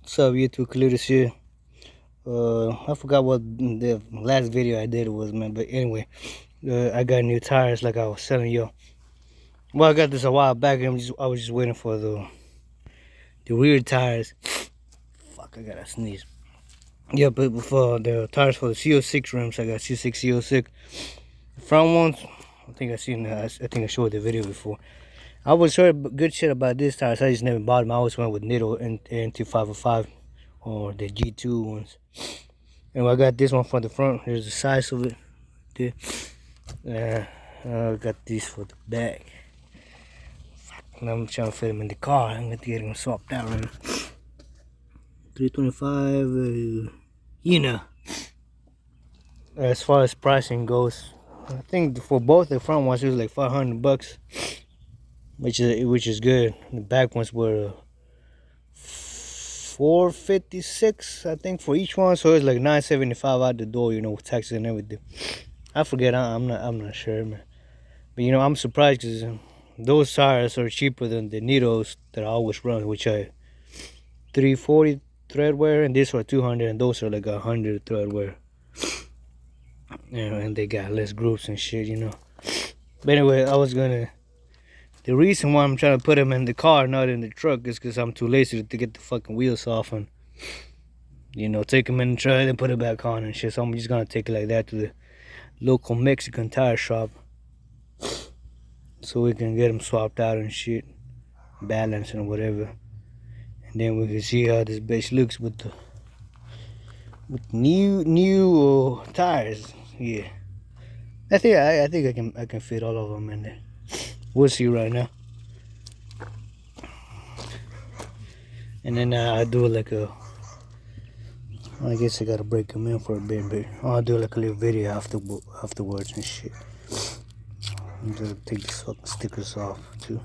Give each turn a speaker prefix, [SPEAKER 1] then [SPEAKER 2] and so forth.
[SPEAKER 1] What's up, YouTube? Cletus here. I forgot what the last video I did was, man. But anyway, I got new tires, like I was telling you. Well, I got this a while back. I was just waiting for the rear tires. Fuck, I gotta sneeze. Yeah, but for the tires for the CO6 rims, I got C6 CO6. The front ones, I think I showed the video before. I was heard good shit about this tires. I just never bought them. I always went with Nitto and 2505 or the G2 ones. And I got this one for the front. Here's the size of it. I got these for the back. And I'm trying to fit them in the car. I'm going to get them swapped out right now. 325, you know. As far as pricing goes, I think for both the front ones it was like $500, which is good. The back ones were $456, I think, for each one. So it's like $975 out the door, you know, with taxes and everything. I forget. I'm not sure, man. But you know, I'm surprised because those tires are cheaper than the Nittos that I always run, which are 340 Treadwear, and these are 200, and those are like 100 Treadwear. You know, and they got less groups and shit, you know. But anyway, the reason why I'm trying to put them in the car, not in the truck, is because I'm too lazy to get the fucking wheels off and, you know, take them in the truck and put it back on and shit. So I'm just gonna take it like that to the local Mexican tire shop, so we can get them swapped out and shit, balanced and whatever. And then we can see how this bitch looks with new tires. Yeah, I think I can fit all of them in there. We'll see right now. And then I do like I guess I gotta break them in for a bit, but I'll do like a little video afterwards and shit. I'm gonna take these fucking stickers off too.